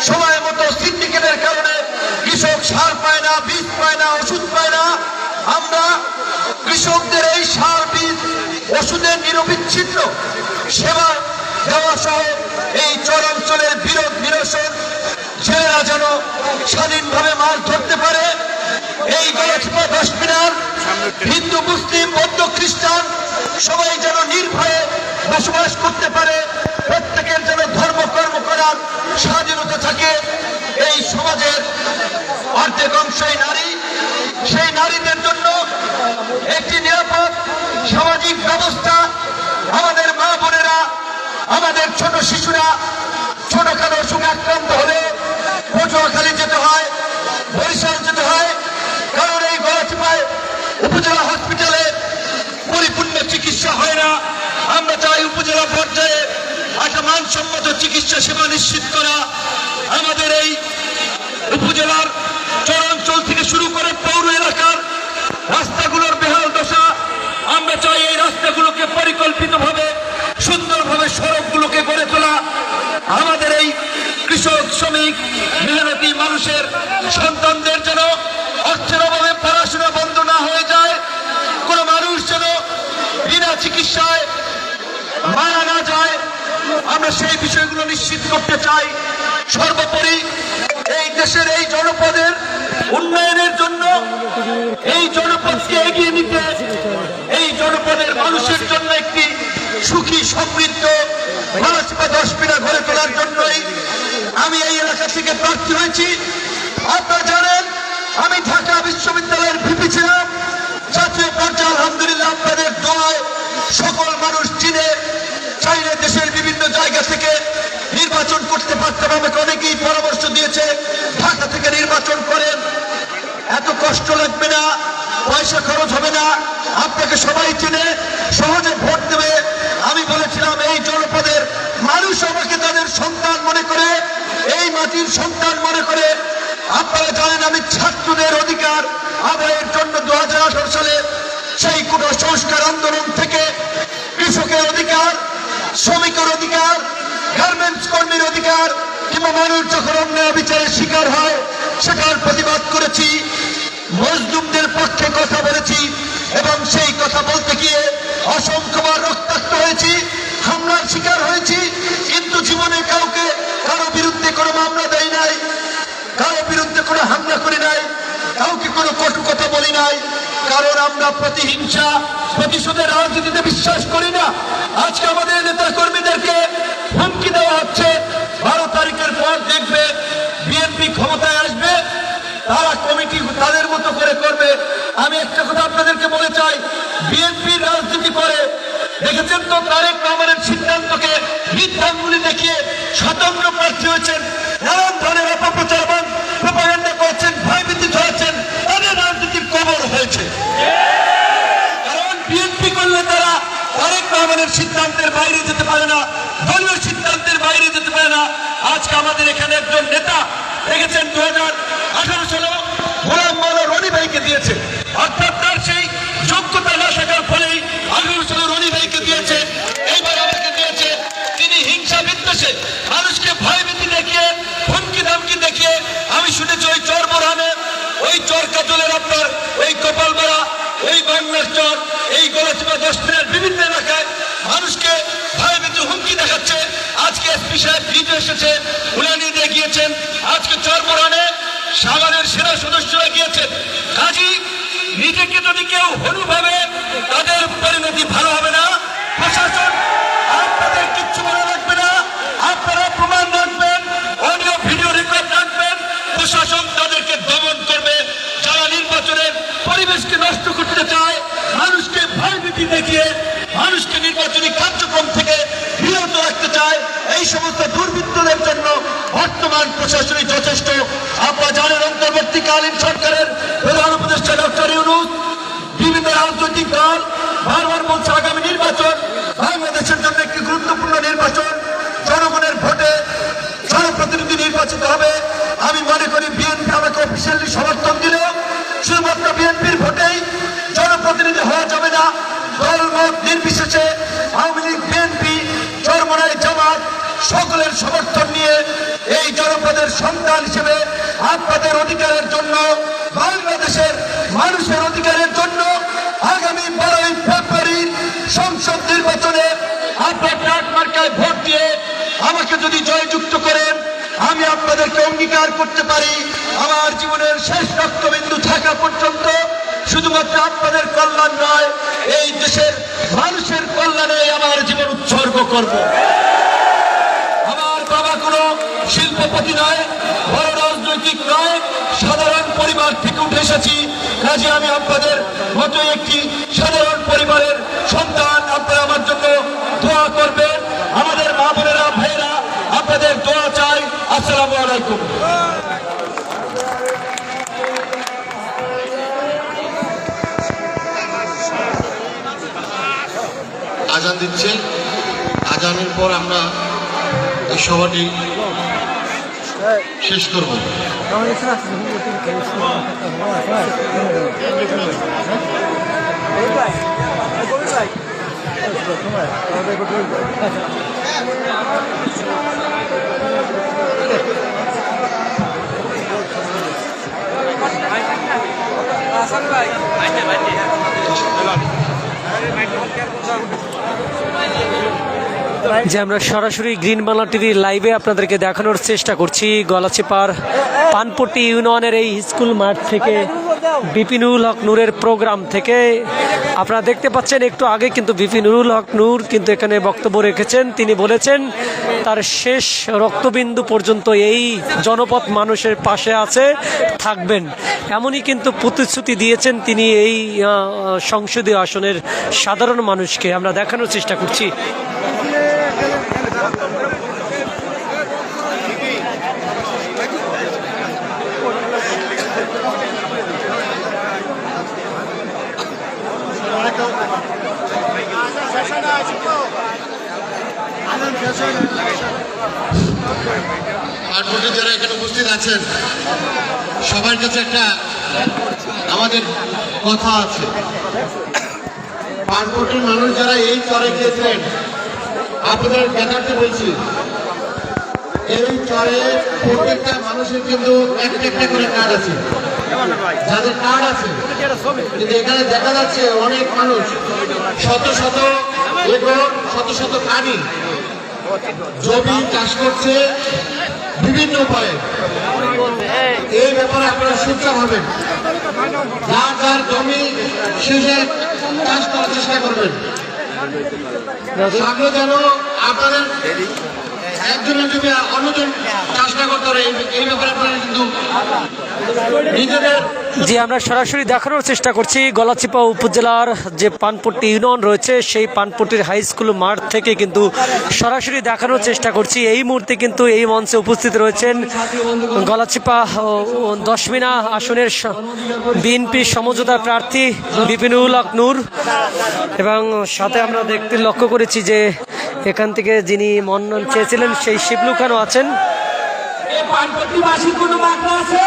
সময় মতো সিন্ডিকেটের কারণে কৃষক সার পায় না, বীজ পায় না, ওষুধ পায় না। আমরা কৃষকদের এই সার, বীজ, ওষুধের নিরবিচ্ছিন্ন সেবা দেওয়া সহ এই চরাঞ্চলের বিরোধ নিরসন, ছেলেরা যেন স্বাধীনভাবে মাছ ধরতে পারে, এই গলাচিপা 10 মিনার হিন্দু, মুসলিম, বৌদ্ধ, খ্রিস্টান সবাই যেন নির্ভয়ে বসবাস করতে পারে, প্রত্যেকের যেন ধর্মকর্ম করার স্বাধীনতা থাকে। এই সমাজের অর্ধেক অংশই নারী, সেই নারীদের জন্য একটি নিরাপদ সামাজিক ব্যবস্থা, আমাদের মা বোনেরা, আমাদের ছোট শিশুরা ছোটখাটো অসুখে আক্রান্ত হলে পটুয়াখালী যেতে হয়, বরিশাল যেতে হয়, কারণ এই গলাচিপায় উপজেলা হসপিটালে পরিপূর্ণ চিকিৎসা হয় না। আমরা চাই উপজেলা পর্যায়ে একটা মানসম্মত চিকিৎসা সেবা নিশ্চিত করা। আমাদের এই উপজেলার চরাঞ্চল থেকে শুরু করে পৌর এলাকার রাস্তাগুলোর বেহাল দশা, আমরা চাই এই রাস্তাগুলোকে পরিকল্পিতভাবে সুন্দরভাবে সড়কগুলোকে গড়ে তোলা। আমাদের এই কৃষক, শ্রমিক, মেহনতি মানুষের সন্তানদের যেন অর্থের অভাবে পড়াশোনা বন্ধ না হয়ে যায়, কোনো মানুষ যেন বিনা চিকিৎসায় মারা না যায়, আমরা সেই বিষয়গুলো নিশ্চিত করতে চাই। সর্বোপরি এই দেশের এই জনপদের উন্নয়নের জন্য, এই জনপদকে এগিয়ে নিতে, এই জনপদের মানুষের জন্য একটি সুখী সমৃদ্ধ গলাচিপা 10 মিনার গড়ে তোলার জন্যই আমি এই এলাকা থেকে প্রার্থী হয়েছি। আপনারা জানেন আমি ঢাকা বিশ্ববিদ্যালয়ের ভিপি ছিলাম। জাতীয় পর্যায়ে আলহামদুলিল্লাহ আপনাদের দোয়ায় সকল মানুষ চিনে, চাইলে দেশের বিভিন্ন জায়গা থেকে নির্বাচন করতে পারতাম। আমাকে অনেকেই পরামর্শ দিয়েছে ঢাকা থেকে নির্বাচন করেন, এত কষ্ট লাগবে না, পয়সা খরচ হবে না, আপনাকে সবাই চিনে, সহজে ভোট দেবে। আমি বলেছিলাম এই জনপদের মানুষ আমাকে তাদের সন্তান মনে করে, এই মাটির সন্তান মনে করে। আপনারা জানেন আমি ছাত্রদের অধিকার আদায়ের জন্য 2018 সালে সেই কোটা সংস্কার আন্দোলন থেকে কৃষকের অধিকার, শ্রমিকের অধিকার, গার্মেন্টস কর্মীর অধিকার কিংবা মানুষ যখন অন্যায় বিচারের শিকার হয় সেটার প্রতিবাদ করেছি, মজলুমদের পক্ষে কথা বলেছি এবং সেই কথা বলতে গিয়ে অসংখ্যবার রক্তাক্ত হয়েছি, হামলার শিকার হয়েছি, কিন্তু জীবনে কারো বিরুদ্ধে কোনো মামলা দেয় নাই, কারো বিরুদ্ধে কোনো হামলা করি নাই, কাউকে কোনো কটু কথা বলি নাই, কারণ আমরা প্রতিহিংসা, প্রতিশোধের রাজনীতিতে বিশ্বাস করি না। আজকে আমাদের নেতা কর্মীদেরকে হুমকি দেওয়া হচ্ছে, 12 তারিখের পর দেখবে বিএনপি ক্ষমতায় আসবে, তারা কমিটি তাদের মতো করে করবে। আমি একটা কথা আপনাদেরকে বলে চাই, বিএনপির রাজনীতি করে দেখেছেন তো, তারেক রহমানের সিদ্ধান্তকে মিথ্যাঙ্গুলি দেখিয়ে স্বতন্ত্র প্রার্থী হয়েছেন, নানান ধরনের অপপ্রচার এবং প্রোপাগান্ডা করছেন, ভয়ভীতি ছড়াচ্ছেন, তাদের রাজনীতির কবর হয়েছে। কারণ বিএনপি করলে তারা তারেক রহমানের সিদ্ধান্তের বাইরে যেতে পারে না, দলীয় সিদ্ধান্তের বাইরে যেতে পারে না। আজকে আমাদের এখানে একজন নেতা দেখেছেন 2018 সালে গোলাম মাওলা রনি ভাইকে দিয়েছে, অর্থাৎ তার সেই যোগ্যতা না থাকার ফলেই 18 সালে রনি ভাইকে দিয়েছে, এইবার আমাকে দিয়েছে। তিনি হিংসা বিদ্বেষে মানুষকে ভয়ভীতি দেখিয়ে, হুমকি ধামকি দেখিয়ে, আমি শুনেছি ওই চর বোরহানে, ওই চর কাজলের আপনার ওই কপালমারা, ওই বাংলার চর, এই গলাচিপা 10 মিনার বিভিন্ন এলাকায় মানুষকে ভয়ভীতি হুমকি দেখাচ্ছে। আজকে এসপি সাহেব ভিডিও এসেছে, উনানি দিয়ে গিয়েছেন, আজকে চর বোরহানে সাগরের সেনা সদস্যরা গিয়েছেন। কাজী নিজেকে যদি কেউ হনু ভাবে তাদের পরিণতি ভালো হবে না। প্রশাসন আপনাদের কিচ্ছু বলা লাগবে না, আপনারা প্রমাণ রাখবেন, অডিও ভিডিও রেকর্ড রাখবেন, প্রশাসন তাদেরকে দমন করবে। যারা নির্বাচনের পরিবেশকে নষ্ট করতে চায়, মানুষকে ভয়ভীতি দেখিয়ে মানুষকে নির্বাচনী কার্যক্রম থেকে বিরত রাখতে চায়, এই সমস্ত দুর্বৃত্তদের জন্য বর্তমান প্রশাসনই যথেষ্ট। আপনারা জানেন অন্তর্বর্তীকালীন সরকারের প্রধান উপদেষ্টা ডক্টর ইউনূস বিভিন্ন রাজনৈতিক দল বারবার বলছে আগামী নির্বাচন বাংলাদেশের জন্য একটি গুরুত্বপূর্ণ নির্বাচন, জনগণের ভোটে জনপ্রতিনিধি নির্বাচিত হবে। আমি মনে করি বিএনপি আমাকে অফিসিয়ালি সমর্থন দিলেও শুধুমাত্র বিএনপির ভোটেই জনপ্রতিনিধি হওয়া যাবে না। দলমত নির্বিশেষে আওয়ামী লীগ, বিএনপি, চরমোনাই, জামাত সকলের সমর্থন নিয়ে এই জনপদের সন্তান হিসেবে আপনাদের অধিকারের জন্য, বাংলাদেশের মানুষের অধিকারের জন্য আগামী 12ই ফেব্রুয়ারি সংসদ নির্বাচনে আপনার ট্রাক মার্কায় ভোট দিয়ে আমাকে যদি জয়যুক্ত করেন, আমি আপনাদেরকে অঙ্গীকার করতে পারি আমার জীবনের শেষ রক্তবিন্দু থাকা পর্যন্ত শুধুমাত্র আপনাদের কল্যাণ নয়, এই দেশের মানুষের কল্যাণে আমার জীবন উৎসর্গ করব। আমার বাবা কোনো শিল্পপতি নয়, বড় রাজনৈতিক নয়, সাধারণ পরিবার থেকে উঠে এসেছি। কাজে আমি আপনাদের মতো একটি সাধারণ পরিবারের সন্তান। আপনারা আমার জন্য দোয়া করবেন। আমাদের মা বোনেরা, ভাইয়েরা, আপনাদের দোয়া চাই। আসসালামু আলাইকুম। আজান দিচ্ছে, আজানের পর আমরা এই সভাটি শেষ করব। যে আমরা সরাসরি গ্রিন বাংলা টিভির লাইভে আপনাদেরকে দেখানোর চেষ্টা করছি গলাচিপার পানপট্টি ইউনিয়নের এই স্কুল মাঠ থেকে বিপিনুল হক নূরের প্রোগ্রাম থেকে। আপনারা দেখতে পাচ্ছেন একটু আগে কিন্তু বিপিনুল হক নূর কিন্তু এখানে বক্তব্য রেখেছেন। তিনি বলেছেন তার শেষ রক্তবিন্দু পর্যন্ত এই জনপদ মানুষের পাশে আছে, থাকবেন, এমনই কিন্তু প্রতিশ্রুতি দিয়েছেন তিনি এই সংসদীয় আসনের সাধারণ মানুষকে। আমরা দেখানোর চেষ্টা করছি। পানপট্টি যারা এখানে উপস্থিত আছেন সবার কাছে একটা আমাদের কথা আছে। পানপট্টির মানুষ যারা এই চরে গিয়েছিলেন, আপনাদের ব্যাপারটা বলছি, এই চরে প্রত্যেকটা মানুষের কিন্তু একটা একটা করে কার্ড আছে। যাদের কার্ড আছে কিন্তু এখানে দেখা যাচ্ছে অনেক মানুষ শত শত একর, শত শত কানি জমি চাষ করছে বিভিন্ন উপায়ে। এই ব্যাপারে আপনারা সোচ্চার হবেন, যার যার জমি শেষে চাষ করার চেষ্টা করবেন। সামনে যেন আপনাদের একজনের জমি অন্যজন চাষ না করতে পারে, এই ব্যাপারে আপনারা কিন্তু নিজেদের। জি, আমরা সরাসরি দেখানোর চেষ্টা করছি গলাচিপা উপজেলার যে পানপট্টি ইউনিয়ন রয়েছে সেই পানপট্টির হাই স্কুল মাঠ থেকে কিন্তু সরাসরি দেখানোর চেষ্টা করছি। এই মুহূর্তে কিন্তু এই মঞ্চে উপস্থিত রয়েছেন গলাচিপা দশমিনা আসনের বিএনপি সমঝোতার প্রার্থী বিপিনুল হক নূর, এবং সাথে আমরা দেখতে লক্ষ্য করেছি যে এখান থেকে যিনি মনোনয়ন চেয়েছিলেন সেই শিবলু খানও আছেন। পানপট্টিবাসীর কোনো বার্তা আছে?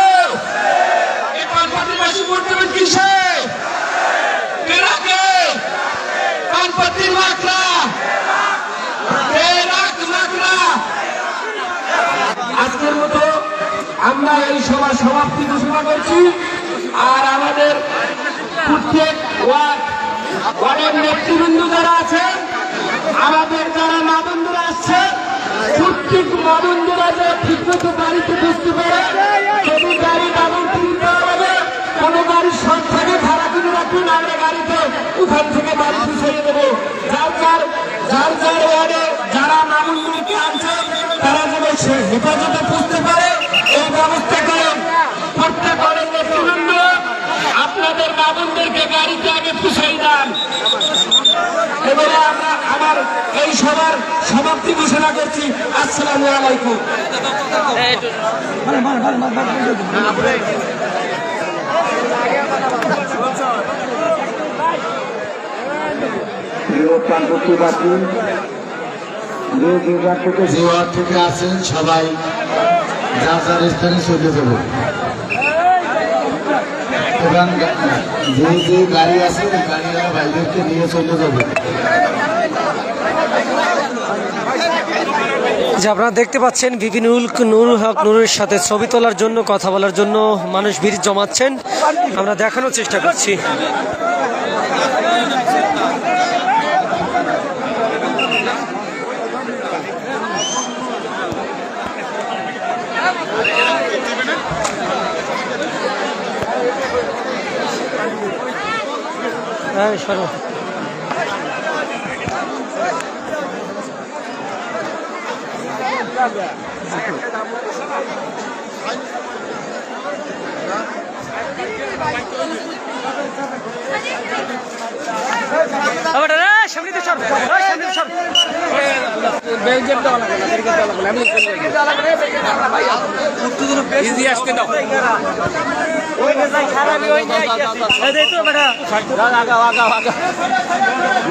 পানপট্টিবাসী ভোট দেবেন কিসে? কেরাকে পানপট্টির মাকড়া, আজকের মতো আমরা এই সভা সমাপ্তি ঘোষণা করছি। আর আমাদের প্রত্যেক ওয়ার্ডের নেতৃবৃন্দ যারা আছেন, আমাদের যারা মা বন্ধুরা আসছে, প্রত্যেক মা বন্ধুরা যে ঠিক মতো বাড়িতে বুঝতে পারে, যদি গাড়ি ডাবল কিনে দেওয়া হবে, কোনো গাড়ির সংখ্যাকে ভাড়া কিনে রাখবেন, আমরা গাড়িতে ওখান থেকে বাড়ি পিছিয়ে দেবো। যার যার ওয়ার্ডে যারা মা বন্ধুকে আনছে তারা যেন সে হেফাজতে বুঝতে পারে এই ব্যবস্থা করেন। প্রত্যেক ওয়ার্ডের নেতৃবৃন্দ আপনাদের মা বোনদেরকে গাড়িতে আগে পিছিয়ে দেন। এবারে আমরা আমার এই সভার সমাপ্তি ঘোষণা করছি। আসসালামু আলাইকুম। পানপট্টিবাসী যে থেকে আছেন সবাই যার যার স্থানে চলে যাব, এবং যে গাড়ি আছে গাড়িওয়ালা ভাইদেরকে নিয়ে চলে যাবে। যে আপনারা দেখতে পাচ্ছেন বিপিনুল নুরুল হক নূরের সাথে ছবি তোলার জন্য, কথা বলার জন্য মানুষ ভিড় জমাচ্ছেন। আমরা দেখানোর চেষ্টা করছি। হ্যাঁ সরো। সামনে সর, সামনে সর।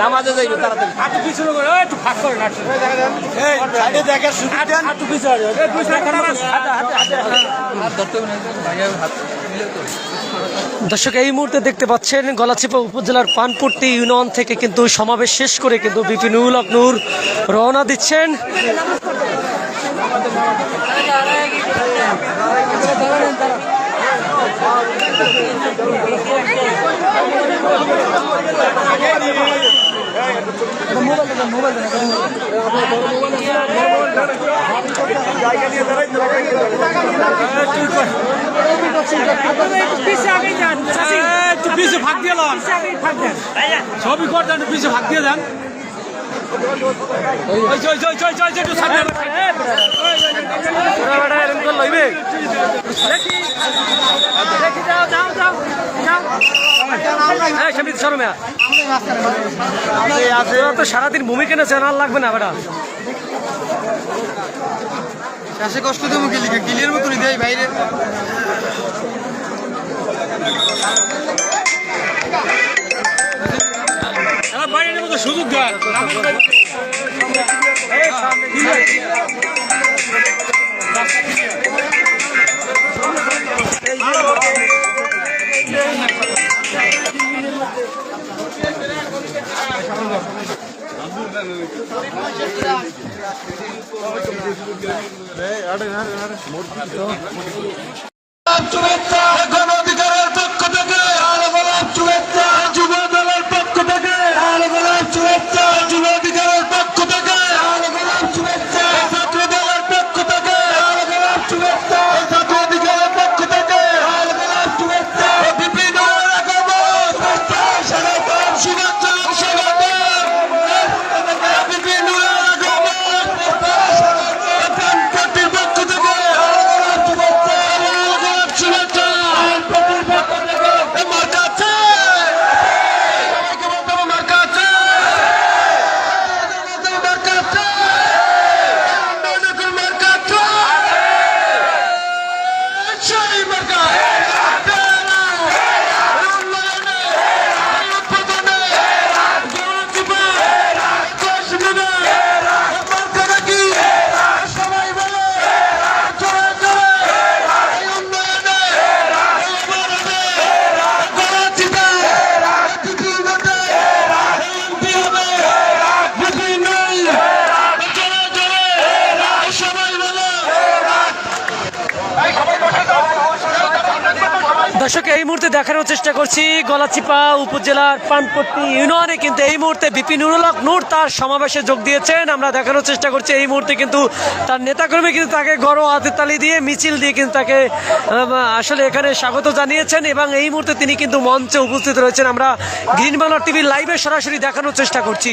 নামাজে যাইবে তাড়াতাড়ি হাঁটু পিছনে করে একটু ফাঁক করে না সাইডে দেখে হাঁটু পিছনে দর্শক এই মুহূর্তে দেখতে পাচ্ছেন গলাচিপা উপজেলার পানপট্টি ইউনিয়ন থেকে কিন্তু সমাবেশ শেষ করে কিন্তু বিপিনুল হক নূর রওনা দিচ্ছেন। ভাগ দিয়ে সবই করতেন পিছিয়ে ভাগ দিয়ে দেন তো সারাদিন ভূমিকা না চেনার লাগবে না বেটা শেষে কষ্ট দেবো গিলির মতনই দেয় বাইরে বাইরের মতো সুযোগ দেয় শুভেচ্ছা গণ অধিকারের পক্ষ থেকে আর গোলাপ শুভেচ্ছা যুব দলের পক্ষ থেকে আর গোলাপ শুভেচ্ছা যুব অধিকারের পক্ষ থেকে আর গোলাপ শুভেচ্ছা ছাত্র দলের পক্ষ থেকে আর গোলাপ শুভেচ্ছা ছাত্র অধিকারের পক্ষ থেকে আর গোলাপ শুভেচ্ছা বিভিন্ন আগমন স্বাগতম শুভেচ্ছা স্বাগতম বিভিন্ন আগমন পানপট্টির পক্ষ থেকে আর গোলাপ শুভেচ্ছা দর্শক এই মুহূর্তে দেখানোর চেষ্টা করছি গলাচিপা উপজেলার পানপট্টি ইউনিয়নে কিন্তু এই মুহূর্তে বিপিনুল হক নূর তার সমাবেশে যোগ দিয়েছেন। আমরা দেখানোর চেষ্টা করছি এই মুহূর্তে কিন্তু তার নেতাকর্মী কিন্তু তাকে গড় হাতের তালি দিয়ে মিছিল দিয়ে কিন্তু তাকে আসলে এখানে স্বাগত জানিয়েছেন এবং এই মুহূর্তে তিনি কিন্তু মঞ্চে উপস্থিত রয়েছেন। আমরা গ্রিন বাংলা টিভির লাইভে সরাসরি দেখানোর চেষ্টা করছি।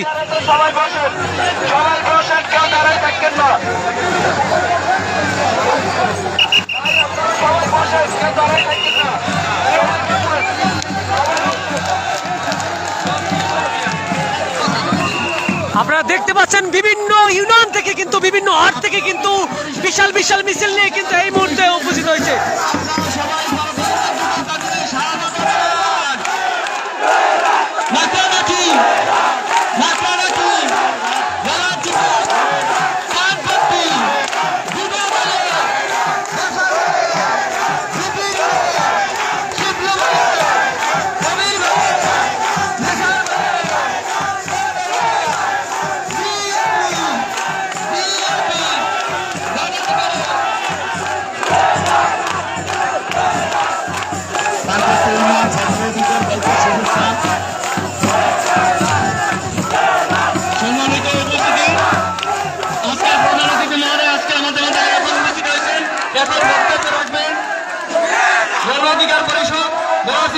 আপনারা দেখতে পাচ্ছেন বিভিন্ন ইউনিয়ন থেকে কিন্তু বিভিন্ন হাট থেকে কিন্তু বিশাল বিশাল মিছিল নিয়ে কিন্তু এই মুহূর্তে উপস্থিত হয়েছে।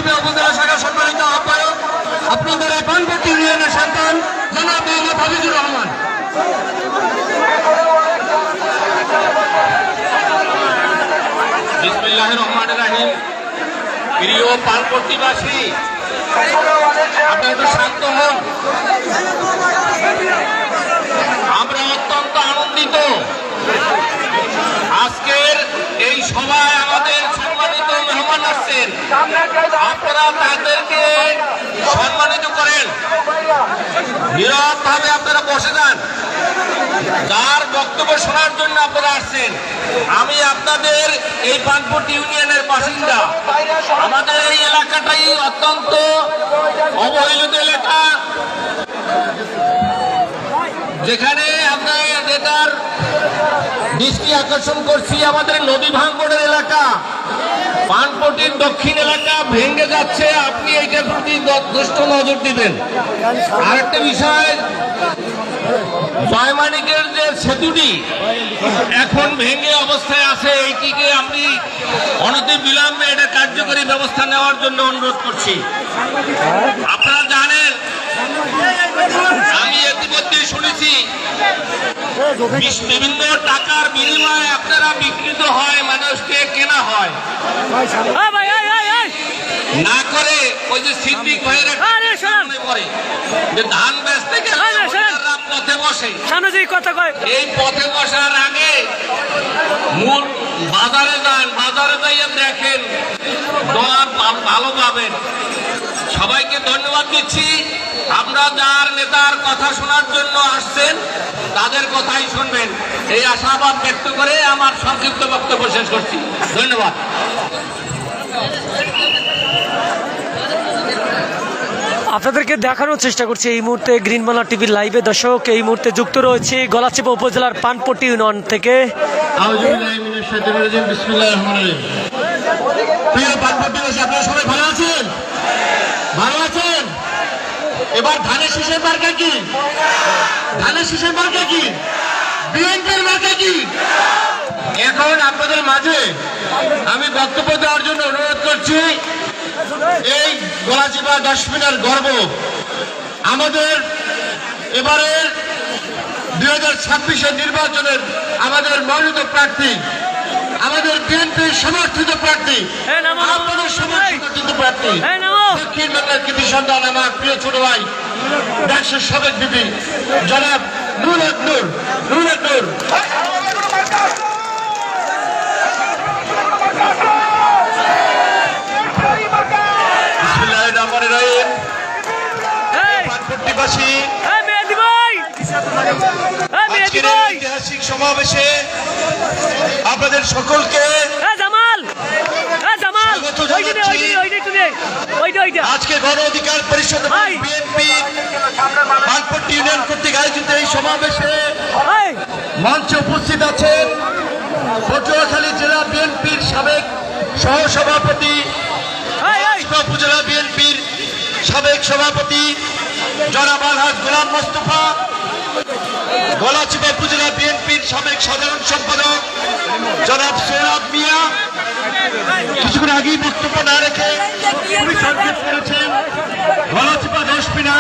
গলাচিপা উপজেলা শাখার সম্মানিত আহ্বায়ক, আপনাদের এই পানপট্টি ইউনিয়নের সন্তান জনাব মোহাম্মদ হাফিজুর রহমান। বিসমিল্লাহির রহমানির রহিম। প্রিয় পানপট্টিবাসী, আপনারা একটু শান্ত হন। আমরা অত্যন্ত আনন্দিত আজকের এই সভায় আমাদের সম্মানিত মেহমান আসছেন, আপনারা তাদেরকে সম্মানিত করেন। নীরবভাবে আপনারা বসে যান। যার বক্তব্য শোনার জন্য আপনারা আসছেন, আমি আপনাদের এই পানপট্টি ইউনিয়নের বাসিন্দা। আমাদের এই এলাকাটাই অত্যন্ত অবহেলিত এলাকা, যেখানে আমরা এটার দৃষ্টি আকর্ষণ করছি। আমাদের নদী ভাঙ্গনের এলাকা, পানপট্টির দক্ষিণ এলাকা ভেঙে যাচ্ছে। আপনি এইটার প্রতি যথেষ্ট নজর দিবেন। আরেকটা বিষয়, জয়মানিকের যে সেতুটি এখন ভেঙে অবস্থায় আছে, এইটিকে আমি অনতি বিলম্বে এটা কার্যকরী ব্যবস্থা নেওয়ার জন্য অনুরোধ করছি। আপনারা জানেন, আমি ইতিমধ্যে শুনেছি বিভিন্ন টাকার বিনিময়ে আপনারা বিকৃত হয়, মানুষকে কেনা হয় না করে। ওই যে সিদ্দিক ভাইয়ের পরে যে ধান বেচতে গেলে পথে বসে, এই পথে বসার আগে মূল বাজারে যান, বাজারে যাইয়ে দেখেন ডলার ভালো পাবেন। সবাইকে ধন্যবাদ দিচ্ছি। আমরা যার নেতার কথা শোনার জন্য আসছেন তাদের কথাই শুনবেন, এই আশাবাদ ব্যক্ত করে আমার সংক্ষিপ্ত বক্তব্য শেষ করছি। ধন্যবাদ। আপনাদেরকে দেখানোর চেষ্টা করছি এই মুহূর্তে গ্রিন বাংলা টিভির লাইভে। দর্শক, এই মুহূর্তে যুক্ত রয়েছে গলাচিপা উপজেলার পানপট্টি ইউনিয়ন থেকে। প্রিয় পানপট্টিবাসী, আপনারা সবাই ভালো আছেন? ভালো আছেন? এবার ধানের শীষের মার্কা কি? ধানের শীষের মার্কা কি? বিএনপির মার্কা কি? এখন আপনাদের মাঝে আমি বক্তব্য দেওয়ার জন্য অনুরোধ করছি। এই গলাচিপা দশমিনার গর্ব আমাদের এবারের 2026 নির্বাচনের আমাদের মনোনীত প্রার্থী, আমাদের বিএনপির সমর্থিত প্রার্থী, আপনাদের সমর্থিত প্রার্থী, দক্ষিণ বাংলার কৃতি সন্তান, আমার প্রিয় ছোট ভাই দেশের সাবেক বিপি জনাব নূর নূর। পানপট্টিবাসী, আজকের ঐতিহাসিক সমাবেশে আপনাদের সকলকে আজকে গণ অধিকার পরিষদ বিএনপি পানপট্টি ইউনিয়ন কর্তৃক আয়োজিত এই সমাবেশে মঞ্চে উপস্থিত আছেন পটুয়াখালী জেলা বিএনপির সাবেক সহসভাপতি, উপজেলা বিএনপির সাবেক সভাপতি জনাব আলহাজ গোলাম মোস্তফা, গলাচিপা উপজেলা বিএনপির সাবেক সাধারণ সম্পাদক জনাব সোহরাব মিয়া। কিছুক্ষণ আগেই বক্তব্য না রেখে সংক্ষেপ করেছেন গলাচিপা দশমিনা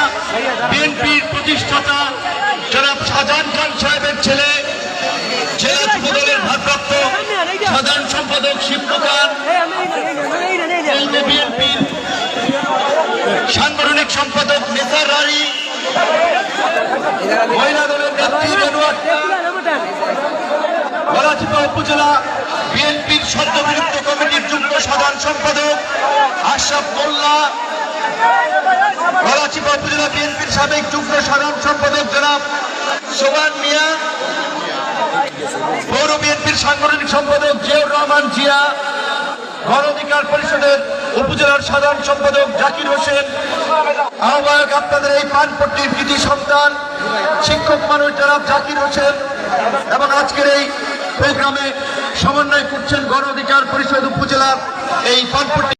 বিএনপির প্রতিষ্ঠাতা জনাব শাহজাহান খান সাহেবের ছেলে, জেলা যুবদলের ভারপ্রাপ্ত সাধারণ সম্পাদক শিবলু খান, বিএনপির সাংগঠনিক সম্পাদক নেসার রানী, মহিলা দলের নেত্রী গলাচিপা উপজেলা বিএনপির সদ্যবিলুপ্ত কমিটির যুগ্ম সাধারণ সম্পাদক আশরাফ মোল্লা, গলাচিপা উপজেলা বিএনপির সাবেক যুগ্ম সাধারণ সম্পাদক জনাব সোবান মিয়া, পৌর বিএনপির সাংগঠনিক সম্পাদক জিয়াউর রহমান জিয়া, গণ অধিকার পরিষদের উপজেলার সাধারণ সম্পাদক জাকির হোসেন, আহ্বায়ক আপনাদের এই পানপট্টির কৃতি সন্তান শিক্ষক মানুষ জনাব জাকির হোসেন, এবং আজকের এই প্রোগ্রামে সমন্বয় করছেন গণ অধিকার পরিষদ উপজেলার এই পানপট্টি